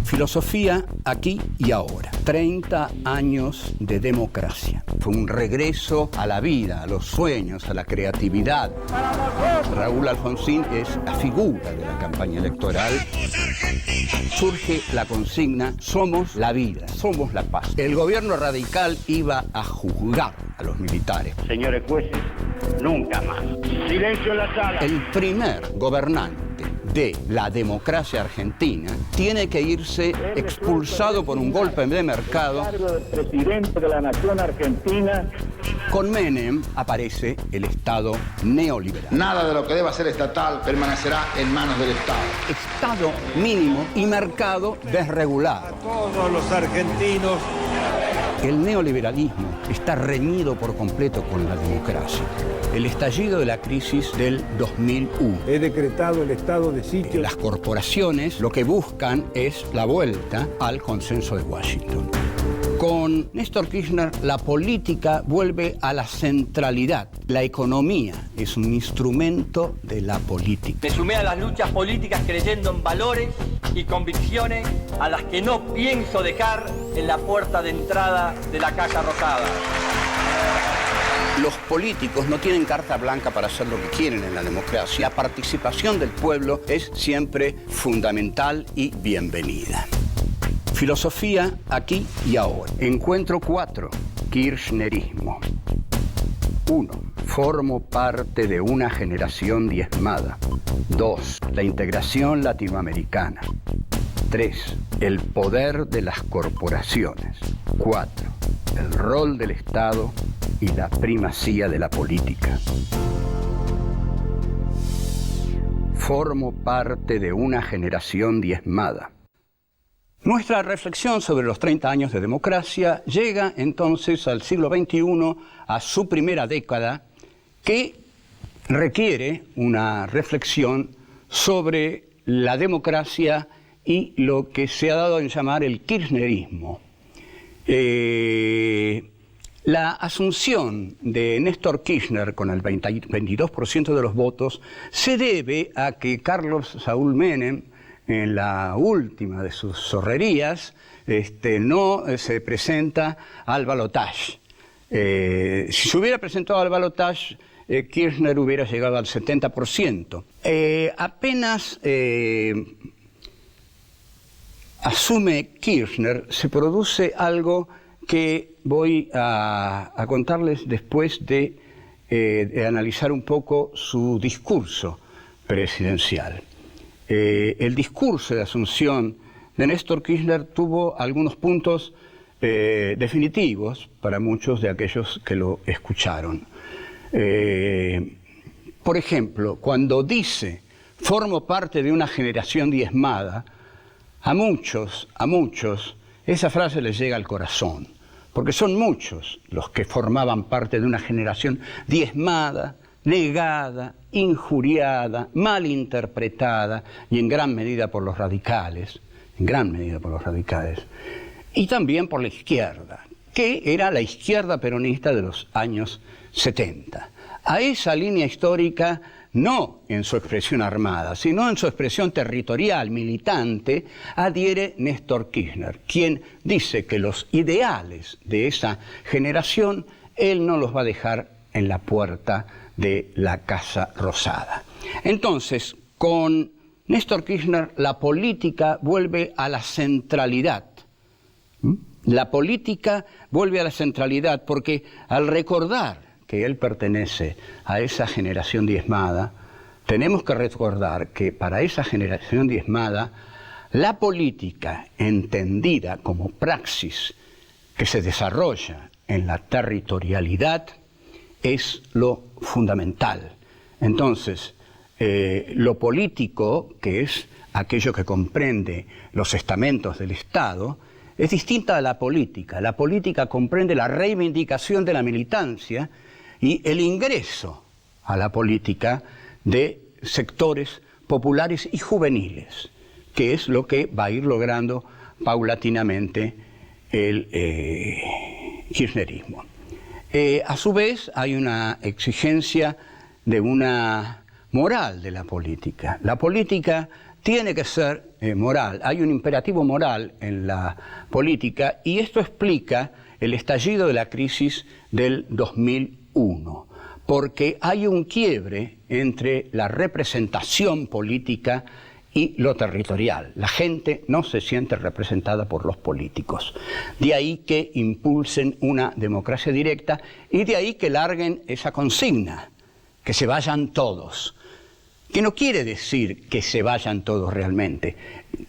Filosofía aquí y ahora. 30 años de democracia. Fue un regreso a la vida, a los sueños, a la creatividad. Raúl Alfonsín es la figura de la campaña electoral. Surge la consigna: somos la vida, somos la paz. El gobierno radical iba a juzgar a los militares. Señores jueces, nunca más. Silencio en la sala. El primer gobernante de la democracia argentina tiene que irse expulsado por un golpe de mercado. Cargo de presidente de la nación argentina. Con Menem aparece el Estado neoliberal. Nada de lo que deba ser estatal permanecerá en manos del Estado. Estado mínimo y mercado desregulado. A todos los argentinos. El neoliberalismo está reñido por completo con la democracia. El estallido de la crisis del 2001. He decretado el estado de sitio. Las corporaciones lo que buscan es la vuelta al consenso de Washington. Con Néstor Kirchner, la política vuelve a la centralidad. La economía es un instrumento de la política. Me sumé a las luchas políticas creyendo en valores y convicciones a las que no pienso dejar en la puerta de entrada de la Casa Rosada. Los políticos no tienen carta blanca para hacer lo que quieren en la democracia. La participación del pueblo es siempre fundamental y bienvenida. Filosofía aquí y ahora. Encuentro 4. Kirchnerismo. 1. Formo parte de una generación diezmada. 2. La integración latinoamericana. 3. El poder de las corporaciones. 4. El rol del Estado y la primacía de la política. Formo parte de una generación diezmada. Nuestra reflexión sobre los 30 años de democracia llega entonces al siglo XXI, a su primera década, que requiere una reflexión sobre la democracia y lo que se ha dado en llamar el kirchnerismo. La asunción de Néstor Kirchner con el 22% de los votos se debe a que Carlos Saúl Menem, en la última de sus zorrerías, no se presenta al balotaje. Si se hubiera presentado al balotaje, Kirchner hubiera llegado al 70%. Apenas asume Kirchner, se produce algo que voy a contarles después de analizar un poco su discurso presidencial. El discurso de asunción de Néstor Kirchner tuvo algunos puntos definitivos para muchos de aquellos que lo escucharon. Por ejemplo, cuando dice formo parte de una generación diezmada, a muchos, esa frase les llega al corazón, porque son muchos los que formaban parte de una generación diezmada, negada, injuriada, malinterpretada y en gran medida por los radicales, y también por la izquierda, que era la izquierda peronista de los años 70. A esa línea histórica, no en su expresión armada, sino en su expresión territorial, militante, adhiere Néstor Kirchner, quien dice que los ideales de esa generación él no los va a dejar en la puerta de la Casa Rosada. Entonces, con Néstor Kirchner, la política vuelve a la centralidad. La política vuelve a la centralidad porque al recordar que él pertenece a esa generación diezmada, tenemos que recordar que para esa generación diezmada, la política entendida como praxis que se desarrolla en la territorialidad es lo fundamental. Entonces, lo político, que es aquello que comprende los estamentos del Estado, es distinta a la política. La política comprende la reivindicación de la militancia y el ingreso a la política de sectores populares y juveniles, que es lo que va a ir logrando paulatinamente el kirchnerismo. A su vez, hay una exigencia de una moral de la política. La política tiene que ser moral. Hay un imperativo moral en la política y esto explica el estallido de la crisis del 2001, porque hay un quiebre entre la representación política y lo territorial. La gente no se siente representada por los políticos. De ahí que impulsen una democracia directa y de ahí que larguen esa consigna, que se vayan todos. Que no quiere decir que se vayan todos realmente.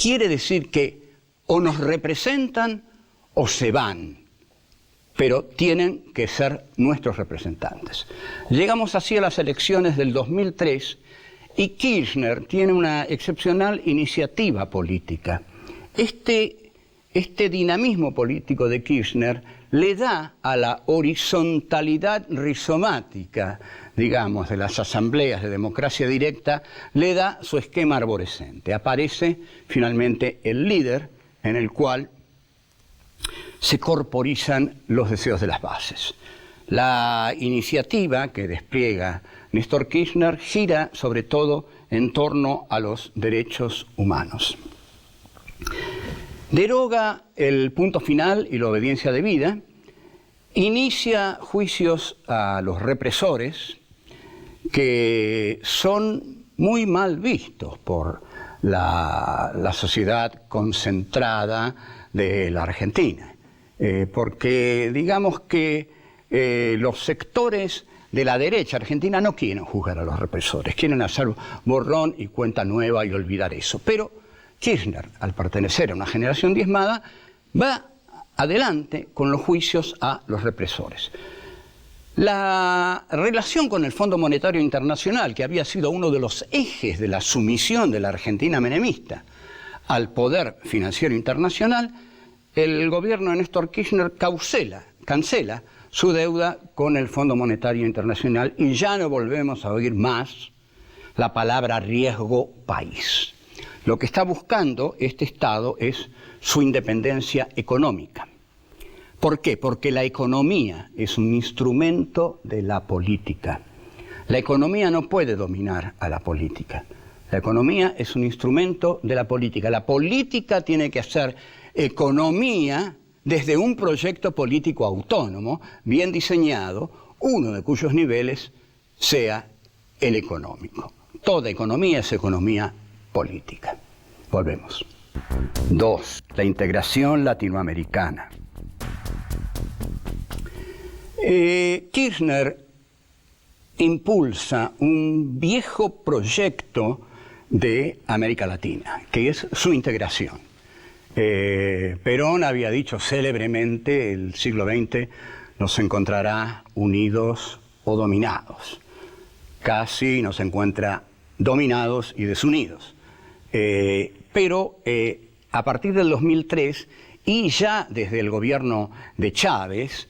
Quiere decir que o nos representan o se van, pero tienen que ser nuestros representantes. Llegamos así a las elecciones del 2003 y Kirchner tiene una excepcional iniciativa política. Este dinamismo político de Kirchner le da a la horizontalidad rizomática, digamos, de las asambleas de democracia directa, le da su esquema arborescente. Aparece finalmente el líder en el cual se corporizan los deseos de las bases. La iniciativa que despliega Néstor Kirchner gira sobre todo en torno a los derechos humanos. Deroga el punto final y la obediencia debida, inicia juicios a los represores que son muy mal vistos por la sociedad concentrada de la Argentina, porque digamos que los sectores de la derecha argentina no quieren juzgar a los represores, quieren hacer borrón y cuenta nueva y olvidar eso. Pero Kirchner, al pertenecer a una generación diezmada, va adelante con los juicios a los represores. La relación con el Fondo Monetario Internacional, que había sido uno de los ejes de la sumisión de la Argentina menemista al poder financiero internacional, el gobierno de Néstor Kirchner cancela su deuda con el Fondo Monetario Internacional y ya no volvemos a oír más la palabra riesgo país. Lo que está buscando este Estado es su independencia económica. ¿Por qué? Porque la economía es un instrumento de la política. La economía no puede dominar a la política. La economía es un instrumento de la política. La política tiene que hacer economía desde un proyecto político autónomo, bien diseñado, uno de cuyos niveles sea el económico. Toda economía es economía política. Volvemos. 2. La integración latinoamericana. Kirchner impulsa un viejo proyecto de América Latina, que es su integración. Perón había dicho célebremente, el siglo XX nos encontrará unidos o dominados. Casi nos encuentra dominados y desunidos. Pero a partir del 2003 y ya desde el gobierno de Chávez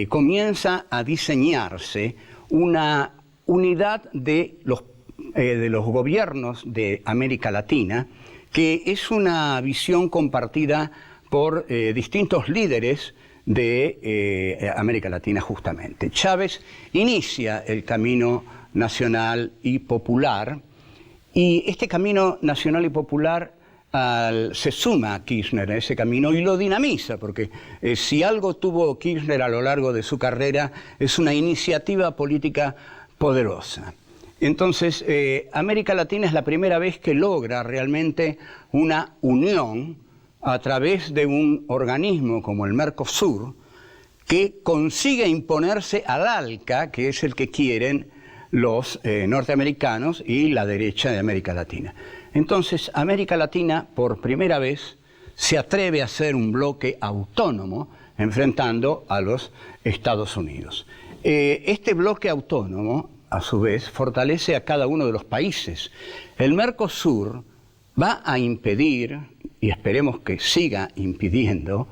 comienza a diseñarse una unidad de los gobiernos de América Latina, que es una visión compartida por distintos líderes de América Latina justamente. Chávez inicia el camino nacional y popular, y este camino nacional y popular se suma a Kirchner a ese camino y lo dinamiza, porque si algo tuvo Kirchner a lo largo de su carrera es una iniciativa política poderosa. Entonces, América Latina es la primera vez que logra realmente una unión a través de un organismo como el Mercosur, que consigue imponerse al ALCA, que es el que quieren los norteamericanos y la derecha de América Latina. Entonces, América Latina, por primera vez, se atreve a ser un bloque autónomo enfrentando a los Estados Unidos. Este bloque autónomo, a su vez, fortalece a cada uno de los países. El Mercosur va a impedir, y esperemos que siga impidiendo,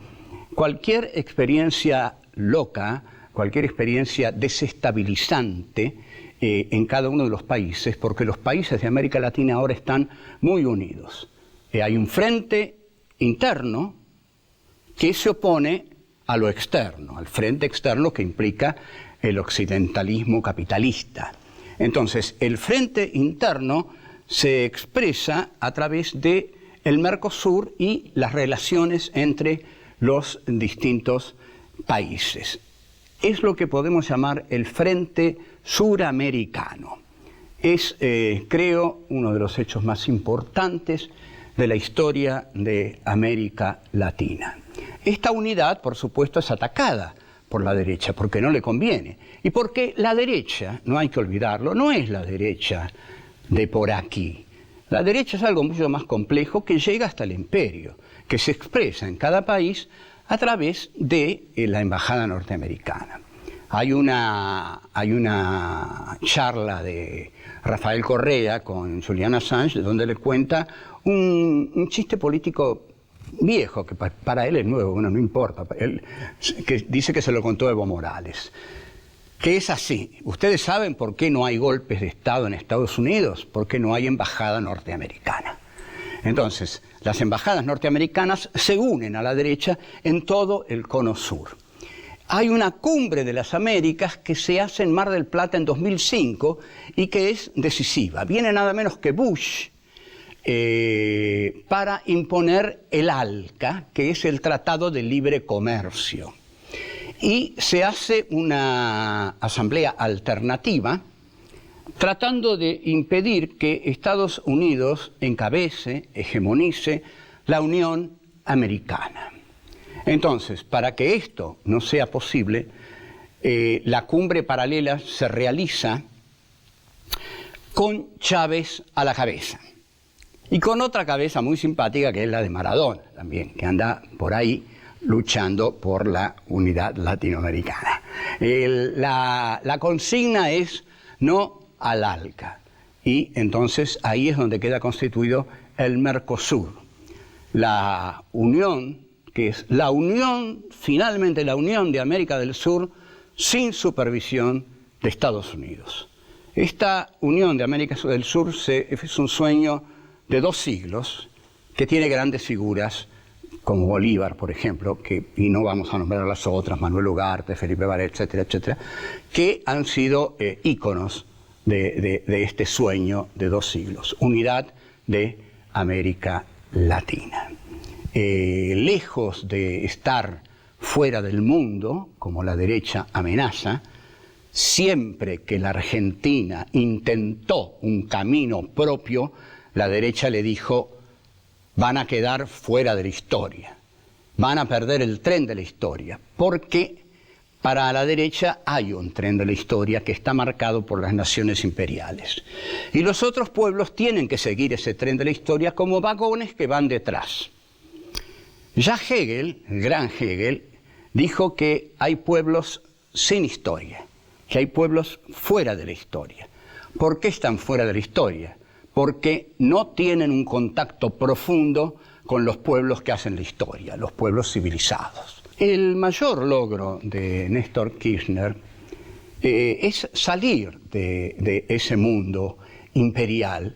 cualquier experiencia loca, cualquier experiencia desestabilizante en cada uno de los países, porque los países de América Latina ahora están muy unidos. Hay un frente interno que se opone a lo externo, al frente externo que implica el occidentalismo capitalista. Entonces, el frente interno se expresa a través de el Mercosur y las relaciones entre los distintos países. Es lo que podemos llamar el Frente Suramericano. Es, creo, uno de los hechos más importantes de la historia de América Latina. Esta unidad, por supuesto, es atacada por la derecha, porque no le conviene. Y porque la derecha, no hay que olvidarlo, no es la derecha de por aquí. La derecha es algo mucho más complejo que llega hasta el imperio, que se expresa en cada país a través de la embajada norteamericana. Hay una charla de Rafael Correa con Julian Assange, donde le cuenta un chiste político viejo, que para él es nuevo, bueno, no importa, él, que dice que se lo contó Evo Morales, que es así. ¿Ustedes saben por qué no hay golpes de Estado en Estados Unidos? Porque no hay embajada norteamericana. Entonces, las embajadas norteamericanas se unen a la derecha en todo el cono sur. Hay una cumbre de las Américas que se hace en Mar del Plata en 2005 y que es decisiva. Viene nada menos que Bush para imponer el ALCA, que es el Tratado de Libre Comercio. Y se hace una asamblea alternativa tratando de impedir que Estados Unidos encabece, hegemonice la Unión Americana. Entonces, para que esto no sea posible, la cumbre paralela se realiza con Chávez a la cabeza. Y con otra cabeza muy simpática que es la de Maradona también, que anda por ahí luchando por la unidad latinoamericana. La consigna es no al ALCA. Y entonces ahí es donde queda constituido el Mercosur. La unión, que es la unión, finalmente la unión de América del Sur sin supervisión de Estados Unidos. Esta unión de América del Sur es un sueño de 2 siglos que tiene grandes figuras como Bolívar, por ejemplo, y no vamos a nombrar a las otras, Manuel Ugarte, Felipe Varela, etcétera, etcétera, que han sido íconos de este sueño de 2 siglos, unidad de América Latina. Lejos de estar fuera del mundo, como la derecha amenaza, siempre que la Argentina intentó un camino propio, la derecha le dijo: van a quedar fuera de la historia, van a perder el tren de la historia, porque para la derecha hay un tren de la historia que está marcado por las naciones imperiales. Y los otros pueblos tienen que seguir ese tren de la historia como vagones que van detrás. Ya Hegel, el gran Hegel, dijo que hay pueblos sin historia, que hay pueblos fuera de la historia. ¿Por qué están fuera de la historia? Porque no tienen un contacto profundo con los pueblos que hacen la historia, los pueblos civilizados. El mayor logro de Néstor Kirchner es salir de ese mundo imperial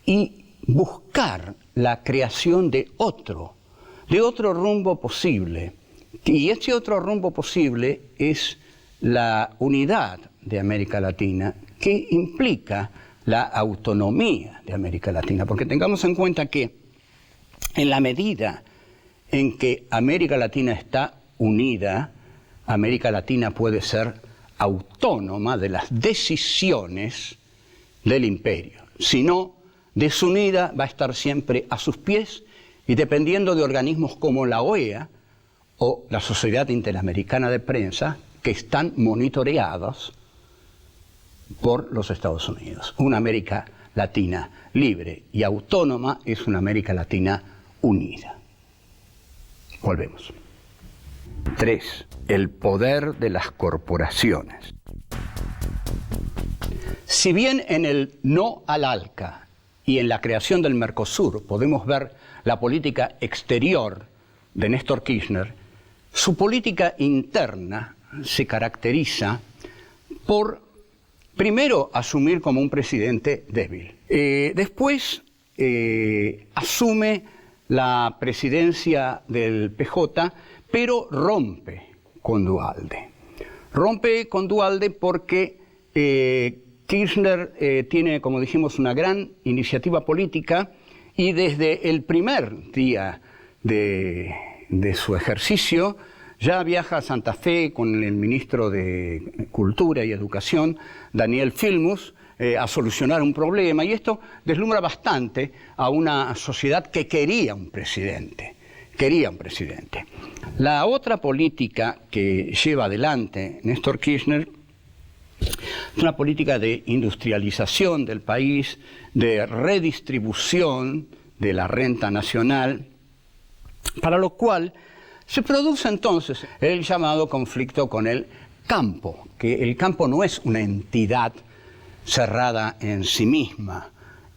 y buscar la creación de otro rumbo posible. Y ese otro rumbo posible es la unidad de América Latina, que implica la autonomía de América Latina, porque tengamos en cuenta que en la medida en que América Latina está unida, América Latina puede ser autónoma de las decisiones del imperio. Si no, desunida, va a estar siempre a sus pies y dependiendo de organismos como la OEA o la Sociedad Interamericana de Prensa, que están monitoreados por los Estados Unidos. Una América Latina libre y autónoma es una América Latina unida. Volvemos. 3. El poder de las corporaciones. Si bien en el no al ALCA y en la creación del Mercosur podemos ver la política exterior de Néstor Kirchner, su política interna se caracteriza por, primero, asumir como un presidente débil. Después asume la presidencia del PJ, pero rompe con Duhalde. Rompe con Duhalde porque Kirchner tiene, como dijimos, una gran iniciativa política y desde el primer día de su ejercicio ya viaja a Santa Fe con el ministro de Cultura y Educación, Daniel Filmus, a solucionar un problema, y esto deslumbra bastante a una sociedad que quería un presidente. La otra política que lleva adelante Néstor Kirchner es una política de industrialización del país, de redistribución de la renta nacional, para lo cual se produce entonces el llamado conflicto con el campo, que el campo no es una entidad cerrada en sí misma,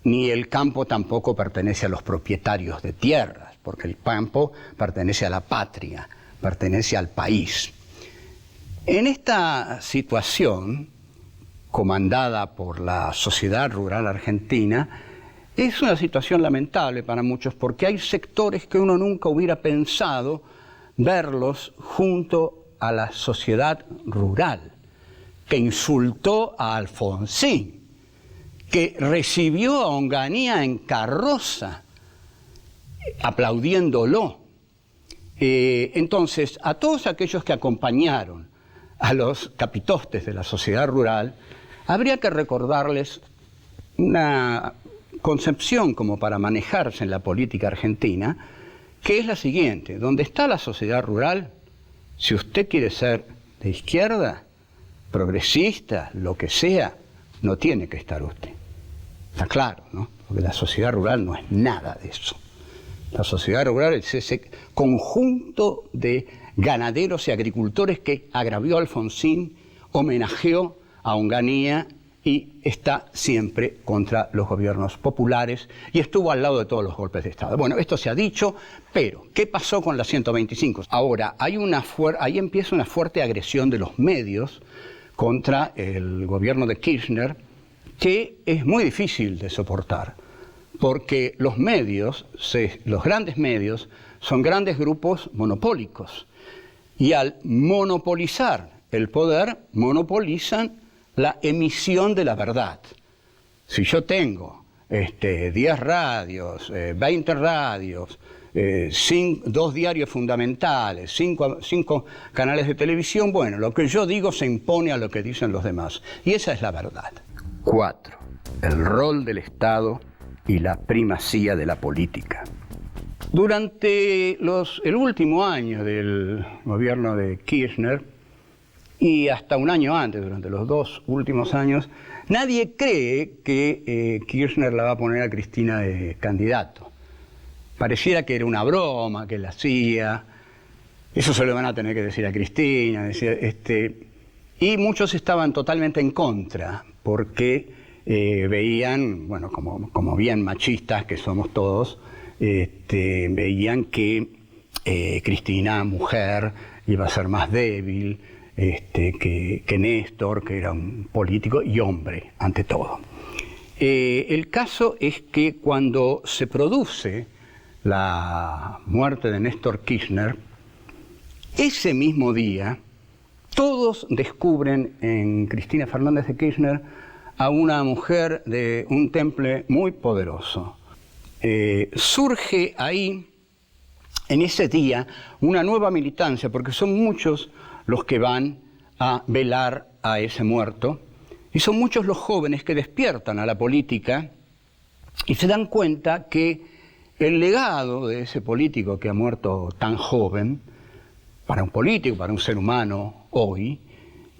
ni el campo tampoco pertenece a los propietarios de tierras, porque el campo pertenece a la patria, pertenece al país. En esta situación, comandada por la sociedad rural argentina, es una situación lamentable para muchos, porque hay sectores que uno nunca hubiera pensado verlos junto a la sociedad rural, que insultó a Alfonsín, que recibió a Onganía en carroza, aplaudiéndolo. Entonces, a todos aquellos que acompañaron a los capitostes de la sociedad rural, habría que recordarles una concepción como para manejarse en la política argentina, que es la siguiente: donde está la sociedad rural, si usted quiere ser de izquierda, progresista, lo que sea, no tiene que estar usted. Está claro, ¿no? Porque la sociedad rural no es nada de eso. La sociedad rural es ese conjunto de ganaderos y agricultores que agravió a Alfonsín, homenajeó a Onganía y está siempre contra los gobiernos populares y estuvo al lado de todos los golpes de Estado. Bueno, esto se ha dicho, pero ¿qué pasó con la 125? Ahora, ahí empieza una fuerte agresión de los medios contra el gobierno de Kirchner, que es muy difícil de soportar, porque los medios, los grandes medios, son grandes grupos monopólicos, y al monopolizar el poder, monopolizan la emisión de la verdad. Si yo tengo 10 radios, 20 radios, 2 diarios fundamentales, 5 canales de televisión, bueno, lo que yo digo se impone a lo que dicen los demás. Y esa es la verdad. 4. El rol del Estado y la primacía de la política. Durante el último año del gobierno de Kirchner, y hasta un año antes, durante los 2 últimos años, nadie cree que Kirchner la va a poner a Cristina de candidato. Pareciera que era una broma, que la hacía. Eso se lo van a tener que decir a Cristina. Y muchos estaban totalmente en contra, porque veían, bueno, como bien machistas que somos todos, veían que Cristina, mujer, iba a ser más débil que Néstor, que era un político y hombre, ante todo. El caso es que cuando se produce la muerte de Néstor Kirchner, ese mismo día, todos descubren en Cristina Fernández de Kirchner a una mujer de un temple muy poderoso. Surge ahí, en ese día, una nueva militancia, porque son muchos los que van a velar a ese muerto, y son muchos los jóvenes que despiertan a la política y se dan cuenta que el legado de ese político que ha muerto tan joven, para un político, para un ser humano hoy,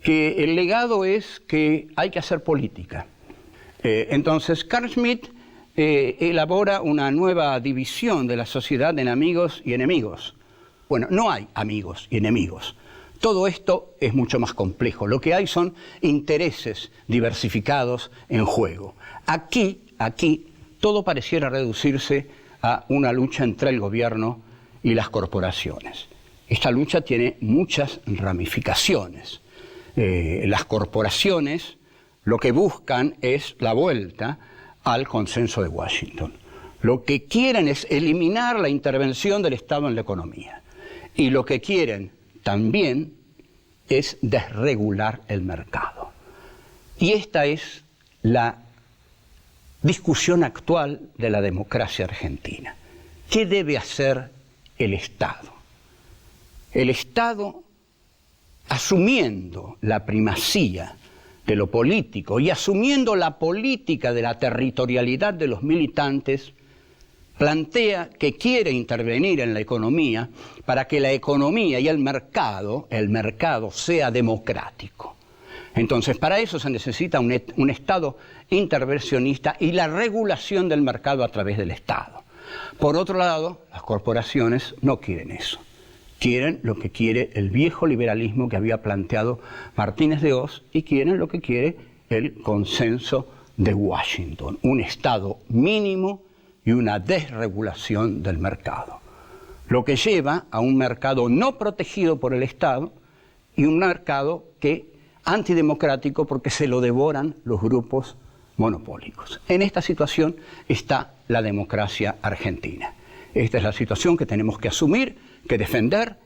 que el legado es que hay que hacer política. Entonces, Carl Schmitt elabora una nueva división de la sociedad en amigos y enemigos. Bueno, no hay amigos y enemigos. Todo esto es mucho más complejo. Lo que hay son intereses diversificados en juego. Aquí, todo pareciera reducirse a una lucha entre el gobierno y las corporaciones. Esta lucha tiene muchas ramificaciones. Las corporaciones lo que buscan es la vuelta al consenso de Washington. Lo que quieren es eliminar la intervención del Estado en la economía. Y lo que quieren también es desregular el mercado. Y esta es la discusión actual de la democracia argentina. ¿Qué debe hacer el Estado? El Estado, asumiendo la primacía de lo político y asumiendo la política de la territorialidad de los militantes, plantea que quiere intervenir en la economía para que la economía y el mercado sea democrático. Entonces, para eso se necesita un Estado intervencionista y la regulación del mercado a través del Estado. Por otro lado, las corporaciones no quieren eso. Quieren lo que quiere el viejo liberalismo que había planteado Martínez de Hoz y quieren lo que quiere el consenso de Washington, un Estado mínimo y una desregulación del mercado, lo que lleva a un mercado no protegido por el Estado y un mercado antidemocrático porque se lo devoran los grupos monopólicos. En esta situación está la democracia argentina. Esta es la situación que tenemos que asumir, que defender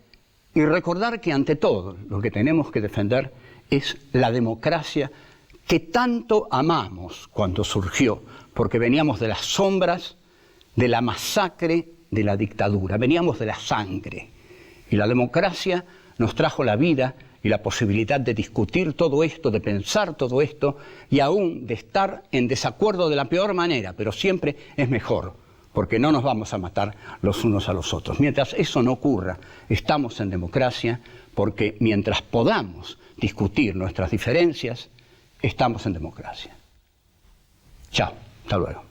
y recordar que ante todo lo que tenemos que defender es la democracia que tanto amamos cuando surgió, porque veníamos de las sombras de la masacre de la dictadura, veníamos de la sangre. Y la democracia nos trajo la vida y la posibilidad de discutir todo esto, de pensar todo esto y aún de estar en desacuerdo de la peor manera, pero siempre es mejor, porque no nos vamos a matar los unos a los otros. Mientras eso no ocurra, estamos en democracia, porque mientras podamos discutir nuestras diferencias, estamos en democracia. Chao, hasta luego.